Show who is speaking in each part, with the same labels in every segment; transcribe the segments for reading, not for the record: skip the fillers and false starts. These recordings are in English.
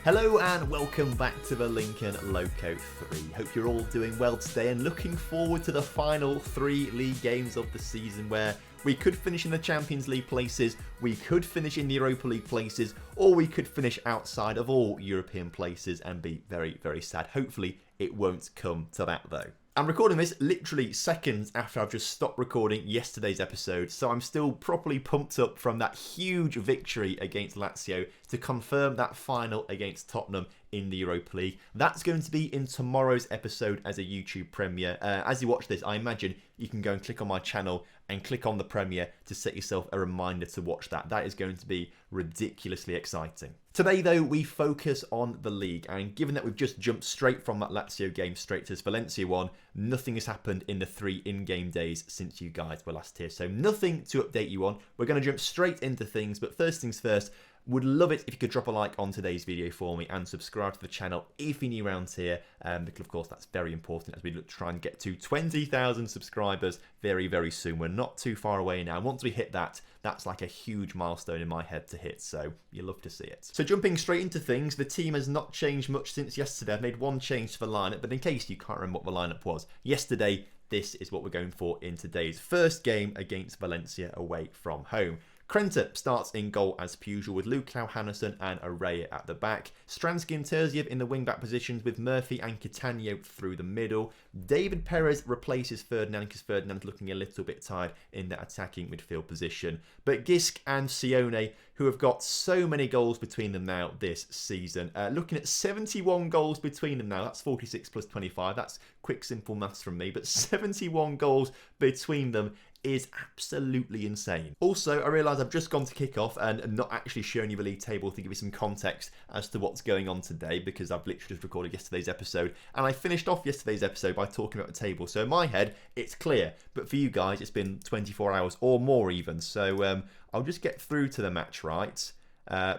Speaker 1: Hello and welcome back to the Lincoln Loco 3. Hope you're all doing well today and looking forward to the final 3 league games of the season where we could finish in the Champions League places, we could finish in the Europa League places, or we could finish outside of all European places and be very, very sad. Hopefully it won't come to that though. I'm recording this literally seconds after I've just stopped recording yesterday's episode, so I'm still properly pumped up from that huge victory against Lazio to confirm that final against Tottenham in the Europa League. That's going to be in tomorrow's episode as a YouTube premiere. As you watch this, I imagine you can go and click on my channel and click on the premiere to set yourself a reminder to watch that. That is going to be ridiculously exciting. Today, though, we focus on the league, and given that we've just jumped straight from that Lazio game straight to this Valencia one, nothing has happened in the 3 in-game days since you guys were last here, so nothing to update you on. We're going to jump straight into things, but first things first, would love it if you could drop a like on today's video for me and subscribe to the channel if you're new around here, because of course that's very important as we look to try and get to 20,000 subscribers very, very soon. We're not too far away now. Once we hit that, that's like a huge milestone in my head to hit, so you'll love to see it. So jumping straight into things, the team has not changed much since yesterday. I've made one change to the lineup, but in case you can't remember what the lineup was, yesterday, this is what we're going for in today's first game against Valencia away from home. Krenta starts in goal as per usual with Lukau, Hannesson and Araya at the back. Stransky and Terziev in the wing-back positions with Murphy and Catania through the middle. David Perez replaces Ferdinand because Ferdinand's looking a little bit tired in that attacking midfield position. But Gisk and Sione, who have got so many goals between them now this season. Looking at 71 goals between them now. That's 46 plus 25. That's quick, simple maths from me. But 71 goals between them is absolutely insane. Also, I realise I've just gone to kick off and not actually shown you the league table to give you some context as to what's going on today, because I've literally just recorded yesterday's episode and I finished off yesterday's episode by talking about the table. So in my head, it's clear, but for you guys, it's been 24 hours or more even. So I'll just get through to the match, right?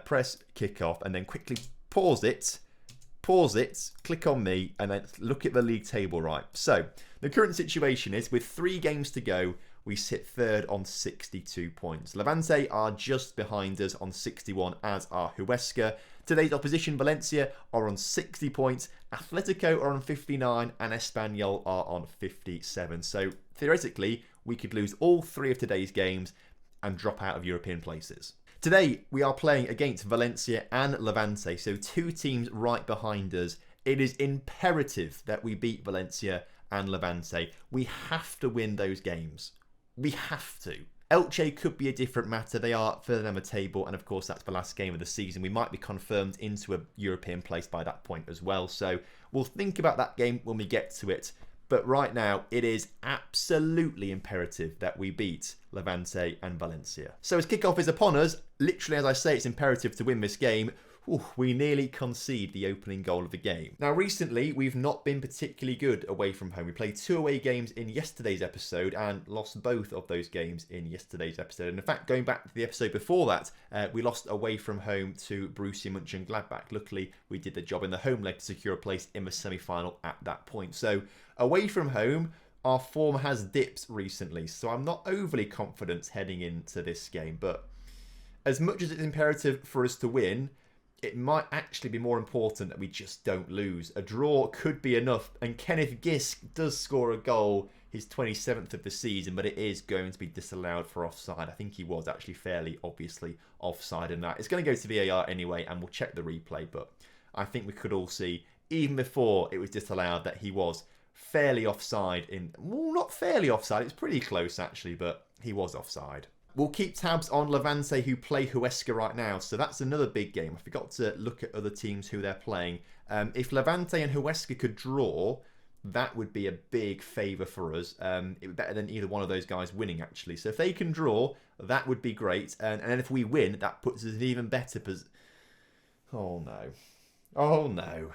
Speaker 1: Press kick off and then quickly pause it, click on me, and then look at the league table, right? So the current situation is with 3 games to go, we sit third on 62 points. Levante are just behind us on 61, as are Huesca. Today's opposition, Valencia, are on 60 points. Atletico are on 59 and Espanyol are on 57. So theoretically, we could lose all 3 of today's games and drop out of European places. Today, we are playing against Valencia and Levante, so 2 teams right behind us. It is imperative that we beat Valencia and Levante. We have to win those games. We have to. Elche could be a different matter. They are further down the table, and of course that's the last game of the season. We might be confirmed into a European place by that point as well. So we'll think about that game when we get to it. But right now, it is absolutely imperative that we beat Levante and Valencia. So as kickoff is upon us, literally as I say, it's imperative to win this game. We nearly concede the opening goal of the game. Now recently, we've not been particularly good away from home. We played 2 away games in yesterday's episode and lost both of those games in yesterday's episode. And in fact, going back to the episode before that, we lost away from home to Borussia Mönchengladbach. Luckily, we did the job in the home leg to secure a place in the semi-final at that point. So away from home, our form has dipped recently. So I'm not overly confident heading into this game. But as much as it's imperative for us to win, it might actually be more important that we just don't lose. A draw could be enough, and Kenneth Gisk does score a goal, his 27th of the season, but it is going to be disallowed for offside. I think he was actually fairly obviously offside in that. It's going to go to VAR anyway, and we'll check the replay, but I think we could all see, even before it was disallowed, that he was fairly offside in... Well, not fairly offside, it's pretty close actually, but he was offside. We'll keep tabs on Levante, who play Huesca right now. So that's another big game. I forgot to look at other teams who they're playing. If Levante and Huesca could draw, that would be a big favour for us. It would be better than either one of those guys winning, actually. So if they can draw, that would be great. And then if we win, that puts us in an even better position. Oh, no. Oh, no.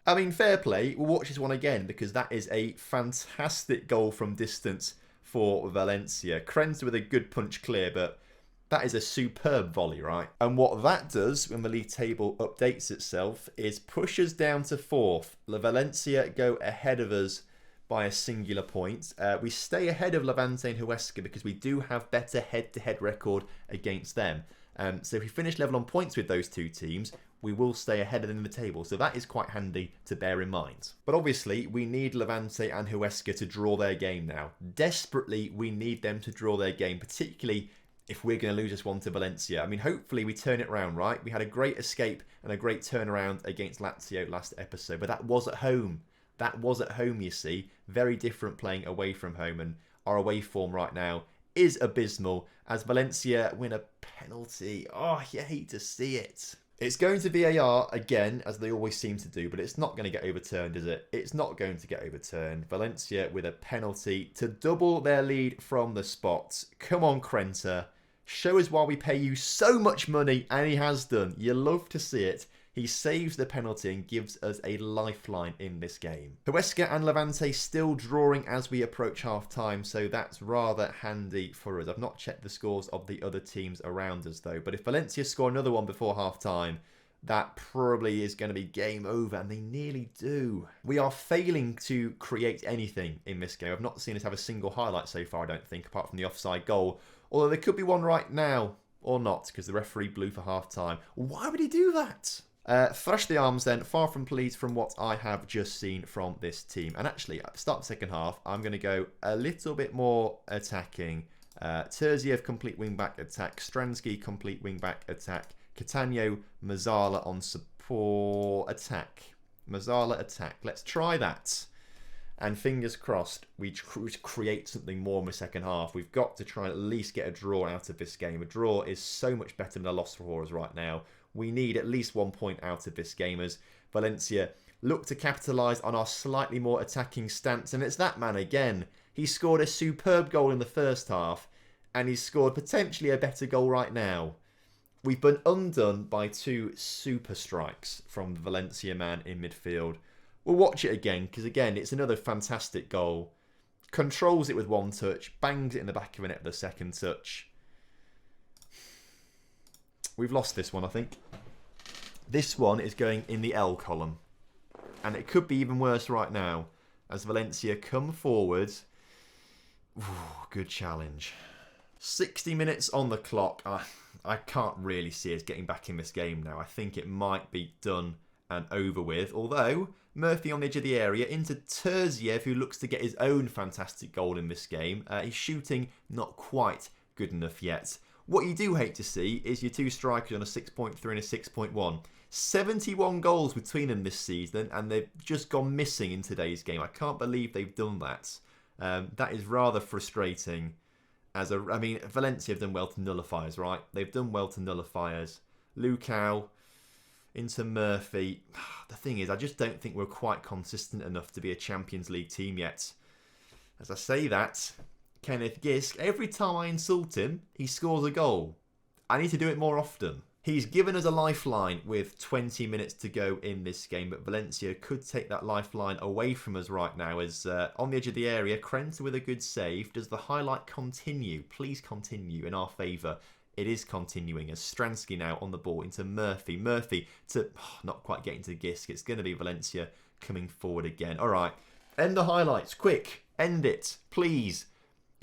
Speaker 1: I mean, fair play. We'll watch this one again because that is a fantastic goal from distance for Valencia. Krenta with a good punch clear, but that is a superb volley, right? And what that does when the league table updates itself is push us down to 4th. Valencia go ahead of us by a singular point. We stay ahead of Levante and Huesca because we do have better head-to-head record against them. So if we finish level on points with those 2 teams, we will stay ahead of them in the table. So that is quite handy to bear in mind. But obviously, we need Levante and Huesca to draw their game now. Desperately, we need them to draw their game, particularly if we're going to lose this one to Valencia. I mean, hopefully we turn it around, right? We had a great escape and a great turnaround against Lazio last episode, but that was at home. That was at home, you see. Very different playing away from home, and our away form right now is abysmal as Valencia win a penalty. Oh, you hate to see it. It's going to VAR again, as they always seem to do, but it's not going to get overturned, is it? It's not going to get overturned. Valencia with a penalty to double their lead from the spot. Come on, Krenta. Show us why we pay you so much money, and he has done. You love to see it. He saves the penalty and gives us a lifeline in this game. Huesca and Levante still drawing as we approach half-time, so that's rather handy for us. I've not checked the scores of the other teams around us, though. But if Valencia score another one before half-time, that probably is going to be game over, and they nearly do. We are failing to create anything in this game. I've not seen us have a single highlight so far, I don't think, apart from the offside goal. Although there could be one right now, or not, because the referee blew for half-time. Why would he do that? Thrash the arms then, far from pleased from what I have just seen from this team. And actually, at the start of the second half, I'm going to go a little bit more attacking. Terziev, complete wing-back attack. Stransky, complete wing-back attack. Catania, Mazzala on support attack. Mazzala attack. Let's try that. And fingers crossed, we create something more in the second half. We've got to try and at least get a draw out of this game. A draw is so much better than a loss for us right now. We need at least 1 point out of this game as Valencia look to capitalise on our slightly more attacking stance. And it's that man again. He scored a superb goal in the first half, and he's scored potentially a better goal right now. We've been undone by 2 super strikes from the Valencia man in midfield. We'll watch it again, because again, it's another fantastic goal. Controls it with one touch, bangs it in the back of the net with the second touch. We've lost this one, I think. This one is going in the L column. And it could be even worse right now, as Valencia come forward. Ooh, good challenge. 60 minutes on the clock. I can't really see us getting back in this game now. I think it might be done and over with. Although, Murphy on the edge of the area into Terziev, who looks to get his own fantastic goal in this game. He's shooting not quite good enough yet. What you do hate to see is your 2 strikers on a 6.3 and a 6.1. 71 goals between them this season, and they've just gone missing in today's game. I can't believe they've done that. That is rather frustrating. Valencia have done well to nullify us, right? They've done well to nullify us. Lukau into Murphy. The thing is, I just don't think we're quite consistent enough to be a Champions League team yet. As I say that, Kenneth Gisk, every time I insult him, he scores a goal. I need to do it more often. He's given us a lifeline with 20 minutes to go in this game, but Valencia could take that lifeline away from us right now as on the edge of the area, Krenta with a good save. Does the highlight continue? Please continue in our favour. It is continuing as Stransky now on the ball into Murphy. Murphy to not quite getting to Gisk. It's going to be Valencia coming forward again. All right, end the highlights. Quick, end it, please.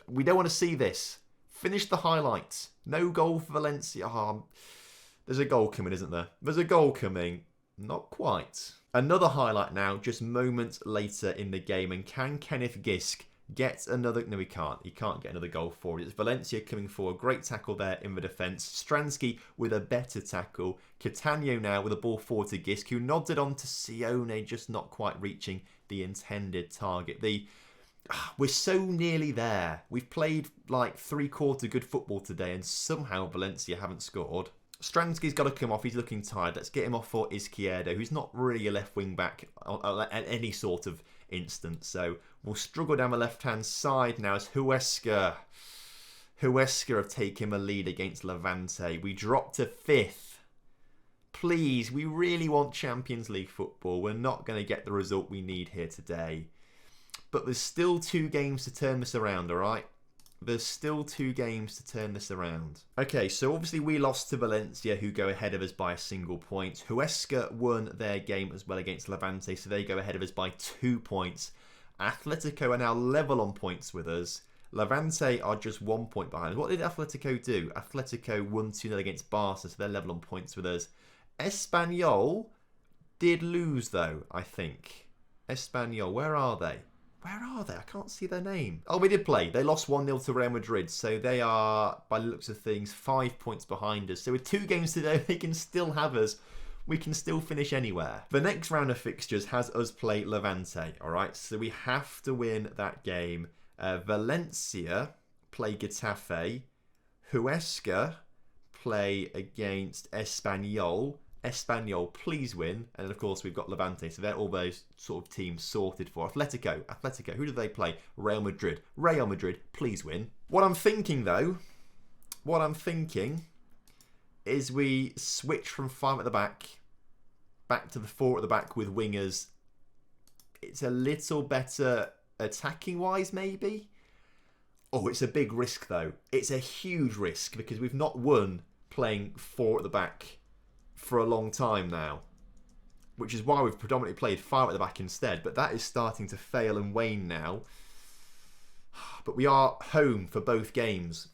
Speaker 1: We don't want to see this. Finish the highlights. No goal for Valencia. There's a goal coming, isn't there? There's a goal coming. Not quite. Another highlight now, just moments later in the game. And can Kenneth Gisk get another... No, he can't. He can't get another goal for it. It's Valencia coming forward. Great tackle there in the defence. Stransky with a better tackle. Catania now with a ball forward to Gisk, who nodded on to Sione, just not quite reaching the intended target. We're so nearly there. We've played like 3/4 good football today, and somehow Valencia haven't scored. Stransky's got to come off. He's looking tired. Let's get him off for Izquierdo, who's not really a left wing back at any sort of instance. So we'll struggle down the left-hand side now as Huesca have taken a lead against Levante. We drop to 5th. Please, we really want Champions League football. We're not going to get the result we need here today. But there's still 2 games to turn this around, all right? There's still 2 games to turn this around. Okay, so obviously we lost to Valencia, who go ahead of us by a single point. Huesca won their game as well against Levante, so they go ahead of us by 2 points. Atletico are now level on points with us. Levante are just 1 point behind. What did Atletico do? Atletico won 2-0 against Barca, so they're level on points with us. Espanyol did lose, though, I think. Espanyol, where are they? Where are they? I can't see their name. Oh, we did play. They lost 1-0 to Real Madrid. So they are, by the looks of things, 5 points behind us. So with 2 games to go, they can still have us. We can still finish anywhere. The next round of fixtures has us play Levante. All right, so we have to win that game. Valencia play Getafe. Huesca play against Espanyol. Espanyol, please win. And then, of course, we've got Levante. So they're all those sort of teams sorted for. Atletico, who do they play? Real Madrid. Real Madrid, please win. What I'm thinking, though, is we switch from 5 at the back to the 4 at the back with wingers. It's a little better attacking-wise, maybe. Oh, it's a big risk, though. It's a huge risk because we've not won playing 4 at the back for a long time now, which is why we've predominantly played 5 at the back instead, but that is starting to fail and wane now. But we are home for both games,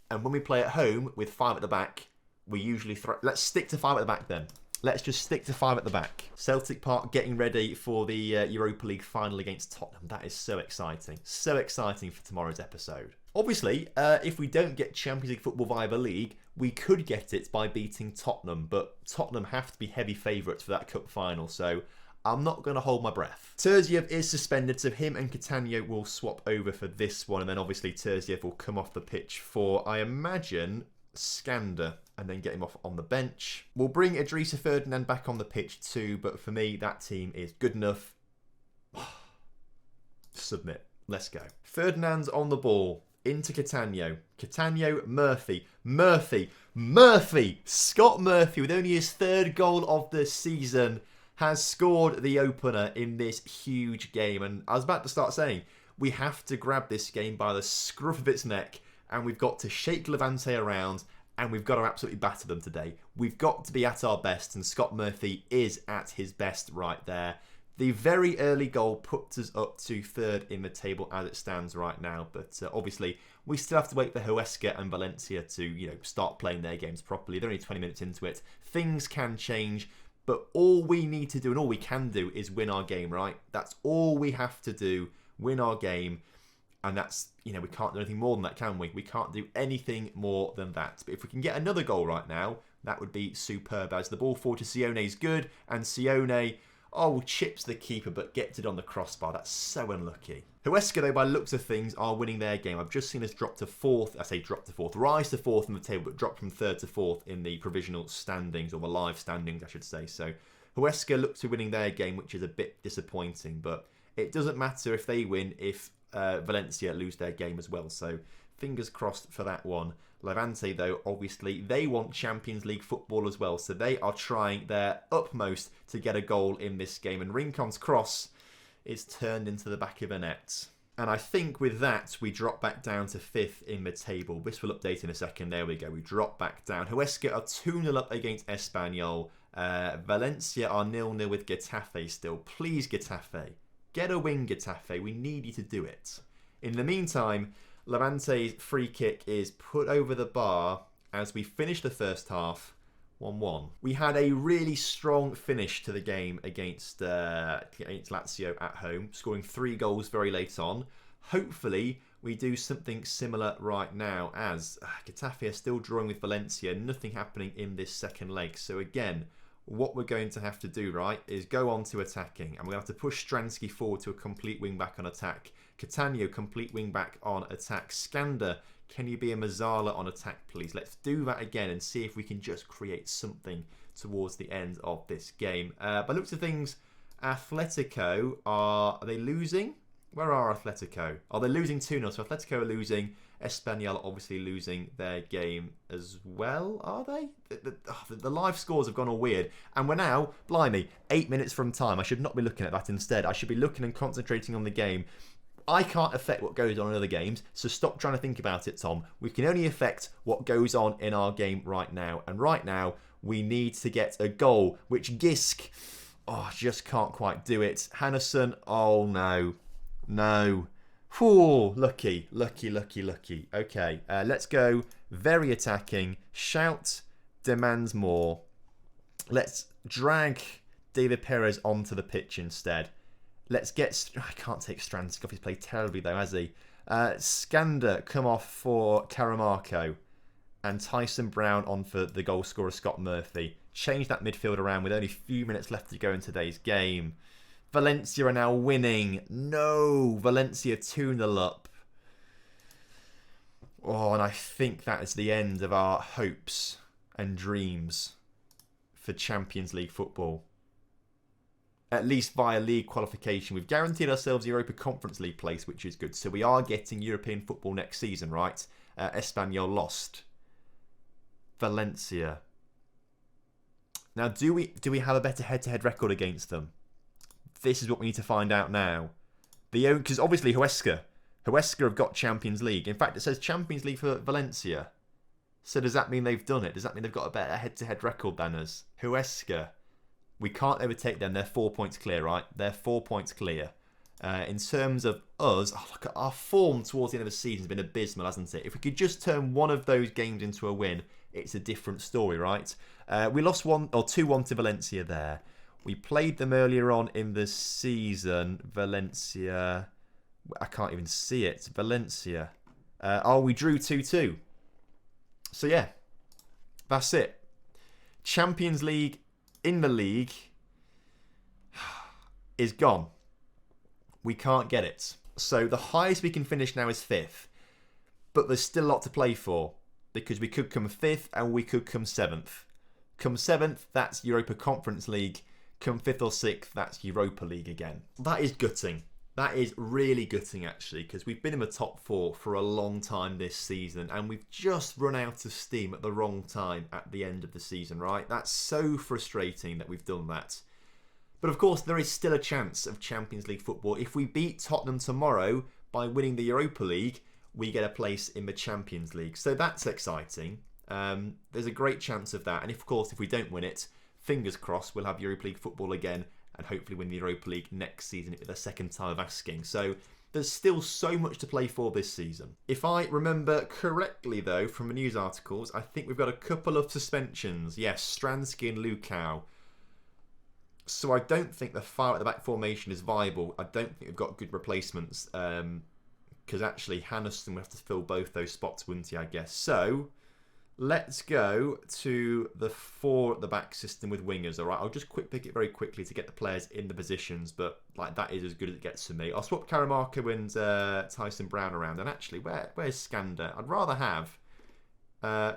Speaker 1: and when we play at home with 5 at the back, we usually let's stick to 5 at the back then. Let's just stick to 5 at the back. Celtic Park getting ready for the Europa League final against Tottenham. That is so exciting. So exciting for tomorrow's episode. Obviously, if we don't get Champions League football via the league, we could get it by beating Tottenham. But Tottenham have to be heavy favourites for that cup final. So I'm not going to hold my breath. Terziev is suspended, so him and Catania will swap over for this one. And then obviously Terziev will come off the pitch for, I imagine, Skander, and then get him off on the bench. We'll bring Idrissa Ferdinand back on the pitch too, but for me, that team is good enough. Submit. Let's go. Ferdinand's on the ball. Into Catania. Catania, Murphy. Scott Murphy, with only his 3rd goal of the season, has scored the opener in this huge game. And I was about to start saying, we have to grab this game by the scruff of its neck, and we've got to shake Levante around, and we've got to absolutely batter them today. We've got to be at our best, and Scott Murphy is at his best right there. The very early goal puts us up to 3rd in the table as it stands right now, but obviously we still have to wait for Huesca and Valencia to, start playing their games properly. They're only 20 minutes into it. Things can change, but all we need to do and all we can do is win our game, right? That's all we have to do, win our game. And that's, we can't do anything more than that, can we? We can't do anything more than that. But if we can get another goal right now, that would be superb. As the ball forward to Sione is good. And Sione, chips the keeper, but gets it on the crossbar. That's so unlucky. Huesca, though, by looks of things, are winning their game. I've just seen us drop to 4th. I say drop to 4th. Rise to 4th in the table, but drop from 3rd to 4th in the provisional standings, or the live standings, I should say. So Huesca look to winning their game, which is a bit disappointing. But it doesn't matter if they win if Valencia lose their game as well, so fingers crossed for that one. Levante, though, obviously they want Champions League football as well, so they are trying their utmost to get a goal in this game, and Rincon's cross is turned into the back of a net. And I think with that we drop back down to 5th in the table. This will update in a second. There we go, we drop back down. Huesca are 2-0 up against Espanyol. Valencia are 0-0 with Getafe still. Please, Getafe, get a win, Getafe. We need you to do it. In the meantime, Levante's free kick is put over the bar as we finish the first half 1-1. We had a really strong finish to the game against Lazio at home, scoring 3 goals very late on. Hopefully, we do something similar right now as Getafe are still drawing with Valencia. Nothing happening in this second leg. So again, what we're going to have to do, right, is go on to attacking. And we're going to have to push Stransky forward to a complete wing-back on attack. Catania, complete wing-back on attack. Skander, can you be a Mazzala on attack, please? Let's do that again and see if we can just create something towards the end of this game. By looks of things, Atletico, are they losing? Where are Atletico? Oh, they're losing 2-0. So Atletico are losing. Espanyol obviously losing their game as well, are they? The live scores have gone all weird. And we're now, blimey, 8 minutes from time. I should not be looking at that instead. I should be looking and concentrating on the game. I can't affect what goes on in other games, so stop trying to think about it, Tom. We can only affect what goes on in our game right now. And right now, we need to get a goal, which Gisk, just can't quite do it. Hannesson, oh no. No. Whew, lucky. Okay, let's go very attacking. Shout demands more. Let's drag David Perez onto the pitch instead. Let's get... I can't take Stransky off. He's played terribly though, has he? Skander come off for Caramarco. And Tyson Brown on for the goal scorer Scott Murphy. Change that midfield around with only a few minutes left to go in today's game. Valencia are now winning. No! Valencia 2-0 up. Oh, and I think that is the end of our hopes and dreams for Champions League football. At least via league qualification. We've guaranteed ourselves Europa Conference League place, which is good. So we are getting European football next season, right? Espanyol lost. Valencia. Now, do we have a better head-to-head record against them? This is what we need to find out now. Because obviously Huesca have got Champions League. In fact, it says Champions League for Valencia. So does that mean they've done it? Does that mean they've got a better head-to-head record than us? Huesca. We can't overtake them. They're 4 points clear, right? They're 4 points clear. In terms of us, look at our form towards the end of the season has been abysmal, hasn't it? If we could just turn one of those games into a win, it's a different story, right? We lost 2-1 to Valencia there. We played them earlier on in the season. Valencia. I can't even see it. Valencia. We drew 2-2. So yeah, that's it. Champions League in the league is gone. We can't get it. So the highest we can finish now is 5th. But there's still a lot to play for. Because we could come 5th and we could come 7th. Come 7th, that's Europa Conference League. Come 5th or 6th, that's Europa League again. That is gutting. That is really gutting, actually, because we've been in the top 4 for a long time this season, and we've just run out of steam at the wrong time at the end of the season, right? That's so frustrating that we've done that. But of course, there is still a chance of Champions League football. If we beat Tottenham tomorrow by winning the Europa League, we get a place in the Champions League. So that's exciting. There's a great chance of that. And of course, if we don't win it, fingers crossed, we'll have Europa League football again and hopefully win the Europa League next season for the second time of asking. So there's still so much to play for this season. If I remember correctly, though, from the news articles, I think we've got a couple of suspensions. Yes, Stransky and Lukau. So I don't think the fire at the back formation is viable. I don't think we've got good replacements. Because actually, Hannesson would have to fill both those spots, wouldn't he, I guess. So let's go to the 4 at the back system with wingers, all right? I'll just pick it very quickly to get the players in the positions, but like that is as good as it gets for me. I'll swap Caramarco and Tyson Brown around. And actually, where's Skander? I'd rather have...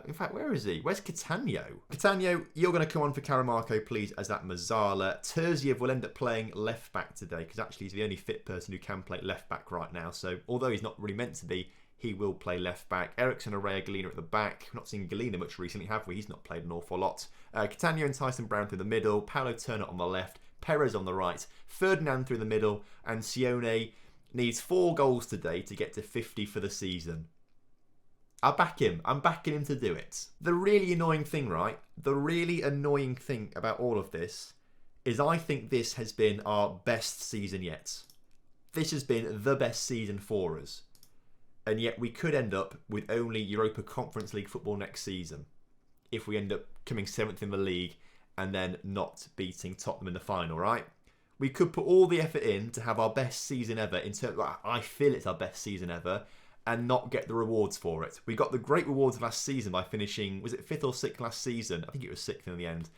Speaker 1: in fact, where is he? Where's Catania? Catania, you're going to come on for Caramarco, please, as that Mazzala. Terziev will end up playing left-back today, because actually he's the only fit person who can play left-back right now. So, although he's not really meant to be, he will play left-back. Ericsson, Araya, Galina at the back. We've not seen Galina much recently, have we? He's not played an awful lot. Catania and Tyson Brown through the middle. Paulo Turner on the left. Perez on the right. Ferdinand through the middle. And Sione needs 4 goals today to get to 50 for the season. I'll back him. I'm backing him to do it. The really annoying thing, right? The really annoying thing about all of this is I think this has been our best season yet. This has been the best season for us. And yet we could end up with only Europa Conference League football next season if we end up coming 7th in the league and then not beating Tottenham in the final, right? We could put all the effort in to have our best season ever. I feel it's our best season ever. And not get the rewards for it. We got the great rewards last season by finishing, was it 5th or 6th last season? I think it was 6th in the end,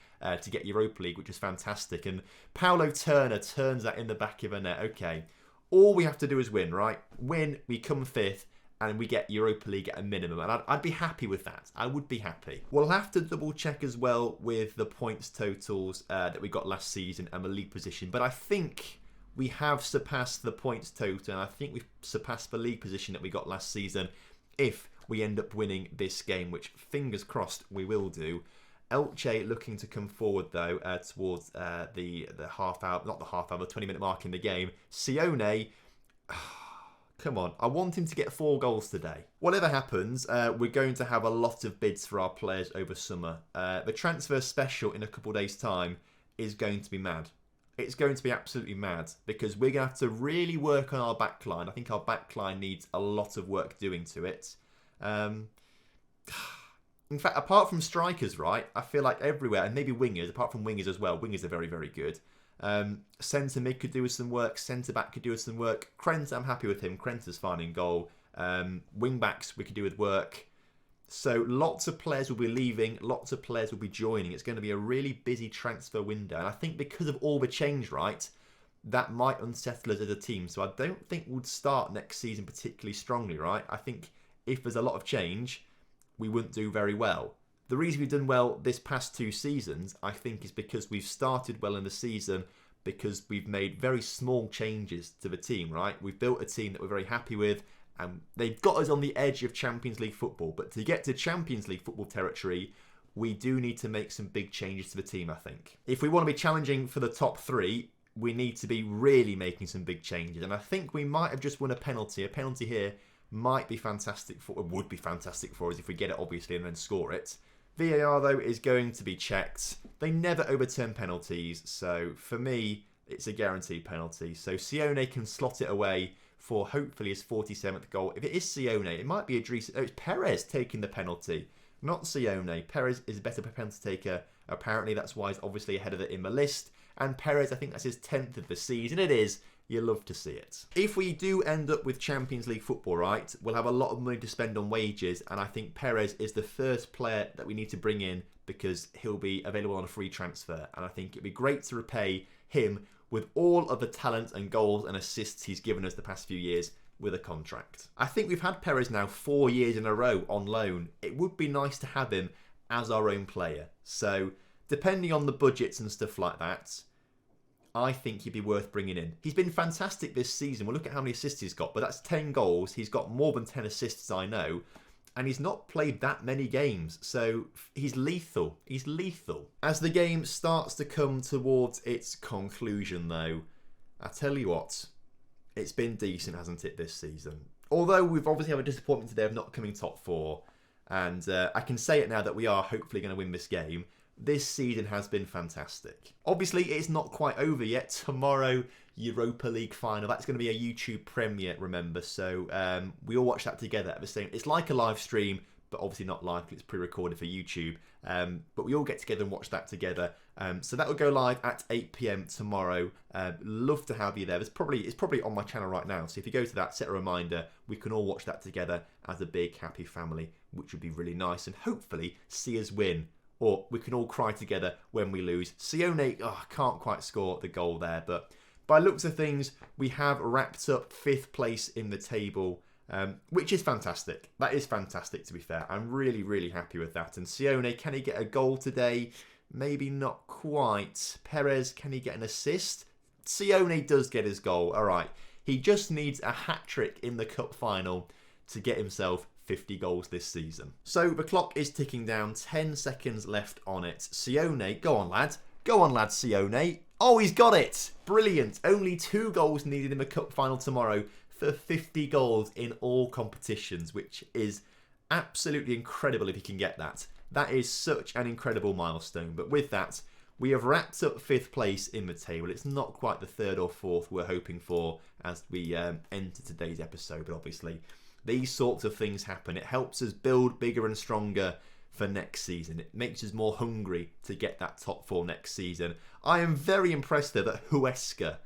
Speaker 1: to get Europa League, which was fantastic. And Paulo Turner turns that in the back of a net. Okay, all we have to do is win, right? Win, we come 5th, and we get Europa League at a minimum. And I'd be happy with that. I would be happy. We'll have to double check as well with the points totals that we got last season and the league position. But I think we have surpassed the points total, and I think we've surpassed the league position that we got last season if we end up winning this game, which fingers crossed we will do. Elche looking to come forward, though, towards the half hour, not the half hour, the 20-minute mark in the game. Sione, come on, I want him to get 4 goals today. Whatever happens, we're going to have a lot of bids for our players over summer. The transfer special in a couple of days' time is going to be mad. It's going to be absolutely mad because we're going to have to really work on our backline. I think our backline needs a lot of work doing to it. In fact, apart from strikers, right, I feel like everywhere, and maybe wingers, apart from wingers as well, wingers are very, very good. Centre mid could do with some work. Centre back could do with some work. Krent, I'm happy with him. Krent is fine in goal. Wing backs we could do with work. So lots of players will be leaving. Lots of players will be joining. It's going to be a really busy transfer window. And I think because of all the change, right, that might unsettle us as a team. So I don't think we'd start next season particularly strongly, right? I think if there's a lot of change, we wouldn't do very well. The reason we've done well this past 2 seasons, I think, is because we've started well in the season because we've made very small changes to the team, right? We've built a team that we're very happy with, and they've got us on the edge of Champions League football. But to get to Champions League football territory, we do need to make some big changes to the team, I think. If we want to be challenging for the top 3, we need to be really making some big changes. And I think we might have just won a penalty. A penalty here might be fantastic would be fantastic for us if we get it, obviously, and then score it. VAR, though, is going to be checked. They never overturn penalties, so for me, it's a guaranteed penalty. So Sione can slot it away for hopefully his 47th goal. If it is Sione, it might be Idris. Oh, it's Perez taking the penalty, not Sione. Perez is a better penalty taker. Apparently, that's why he's obviously ahead of it in the list. And Perez, I think that's his 10th of the season. It is. You love to see it. If we do end up with Champions League football, right, we'll have a lot of money to spend on wages, and I think Perez is the first player that we need to bring in because he'll be available on a free transfer, and I think it'd be great to repay him with all of the talent and goals and assists he's given us the past few years with a contract. I think we've had Perez now 4 years in a row on loan. It would be nice to have him as our own player. So, depending on the budgets and stuff like that, I think he'd be worth bringing in. He's been fantastic this season. We'll look at how many assists he's got, but that's 10 goals. He's got more than 10 assists, I know, and he's not played that many games, so he's lethal. He's lethal. As the game starts to come towards its conclusion, though, I tell you what, it's been decent, hasn't it, this season? Although we've obviously had a disappointment today of not coming top 4, and I can say it now that we are hopefully going to win this game. This season has been fantastic. Obviously, it's not quite over yet. Tomorrow, Europa League final. That's going to be a YouTube premiere, remember. So we all watch that together at the same. It's like a live stream, but obviously not live because it's pre-recorded for YouTube. But we all get together and watch that together. So that will go live at 8 PM tomorrow. Love to have you there. It's probably on my channel right now. So if you go to that, set a reminder. We can all watch that together as a big happy family, which would be really nice, and hopefully see us win. Or we can all cry together when we lose. Sione can't quite score the goal there, but by looks of things, we have wrapped up 5th place in the table, which is fantastic. That is fantastic, to be fair. I'm really, really happy with that. And Sione, can he get a goal today? Maybe not quite. Perez, can he get an assist? Sione does get his goal. All right. He just needs a hat-trick in the cup final to get himself 50 goals this season. So the clock is ticking down, 10 seconds left on it. Sione, go on lad, Sione. Oh, he's got it, brilliant. Only 2 goals needed in the cup final tomorrow for 50 goals in all competitions, which is absolutely incredible if he can get that. That is such an incredible milestone. But with that, we have wrapped up 5th place in the table. It's not quite the 3rd or 4th we're hoping for as we enter today's episode, but obviously these sorts of things happen. It helps us build bigger and stronger for next season. It makes us more hungry to get that top 4 next season. I am very impressed though that Huesca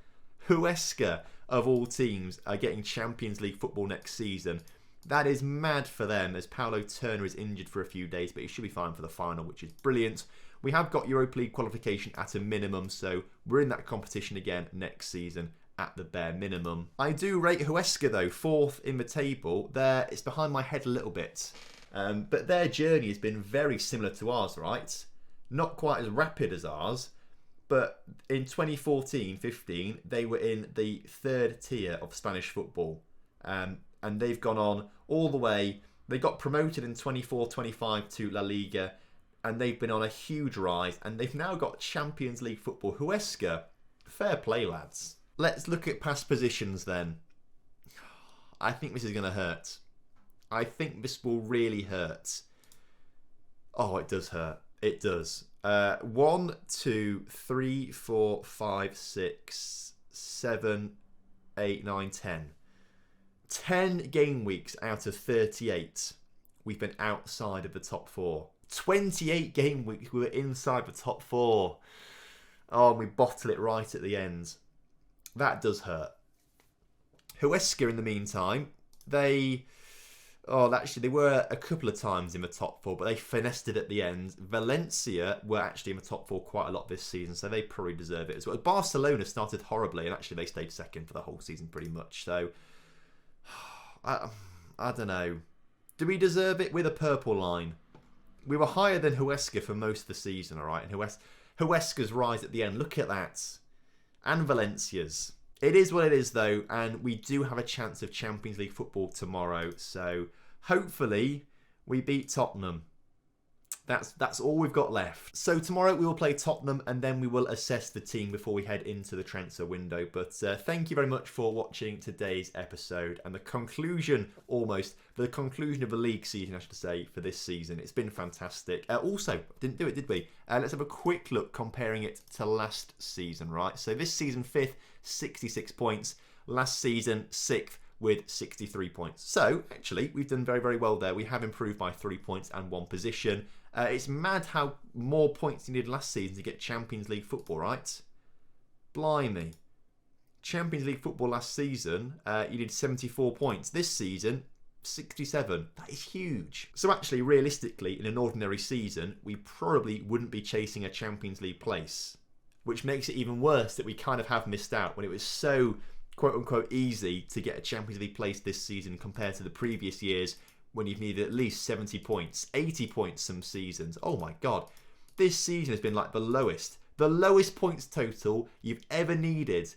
Speaker 1: of all teams are getting Champions League football next season. That is mad for them as Paulo Turner is injured for a few days, but he should be fine for the final, which is brilliant. We have got Europa League qualification at a minimum, so we're in that competition again next season at the bare minimum. I do rate Huesca though, 4th in the table. It's behind my head a little bit. But their journey has been very similar to ours, right? Not quite as rapid as ours, but in 2014-15, they were in the 3rd tier of Spanish football. And they've gone on all the way. They got promoted in 24-25 to La Liga, and they've been on a huge rise, and they've now got Champions League football. Huesca, fair play, lads. Let's look at past positions then. I think this is going to hurt. I think this will really hurt. Oh, it does hurt. It does. 1, 2, 3, 4, 5, 6, 7, 8, 9, 10. 10 game weeks out of 38 we've been outside of the top 4. 28 game weeks, we were inside the top 4. Oh, and we bottle it right at the end. That does hurt. Huesca, in the meantime, they were a couple of times in the top 4, but they finessed it at the end. Valencia were actually in the top 4 quite a lot this season, so they probably deserve it as well. Barcelona started horribly, and actually they stayed second for the whole season pretty much. So, I don't know. Do we deserve it with a purple line? We were higher than Huesca for most of the season, all right? And Huesca's rise at the end, look at that. And Valencia's. It is what it is, though, and we do have a chance of Champions League football tomorrow. So hopefully we beat Tottenham. That's all we've got left. So tomorrow we will play Tottenham, and then we will assess the team before we head into the transfer window. But thank you very much for watching today's episode and the conclusion of the league season, I should say, for this season. It's been fantastic. Also, didn't do it, did we? Let's have a quick look comparing it to last season, right? So this season, 5th, 66 points. Last season, 6th with 63 points. So, actually, we've done very, very well there. We have improved by 3 points and 1 position. It's mad how more points you needed last season to get Champions League football, right? Blimey. Champions League football last season, you did 74 points. This season, 67. That is huge. So actually, realistically, in an ordinary season, we probably wouldn't be chasing a Champions League place, which makes it even worse that we kind of have missed out when it was so quote-unquote easy to get a Champions League place this season compared to the previous years when you've needed at least 70 points, 80 points some seasons. Oh my God. This season has been like the lowest points total you've ever needed,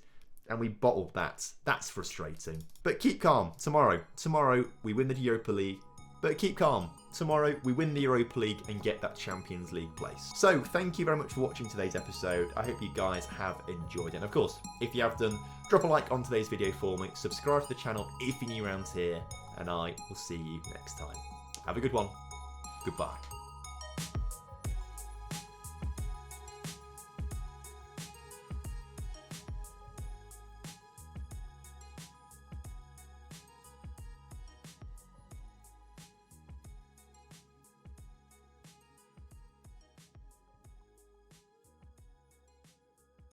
Speaker 1: and we bottled that. That's frustrating. But keep calm. Tomorrow we win the Europa League. But keep calm. Tomorrow we win the Europa League and get that Champions League place. So thank you very much for watching today's episode. I hope you guys have enjoyed it. And of course, if you have done, drop a like on today's video for me. Subscribe to the channel if you're new around here. And I will see you next time. Have a good one. Goodbye.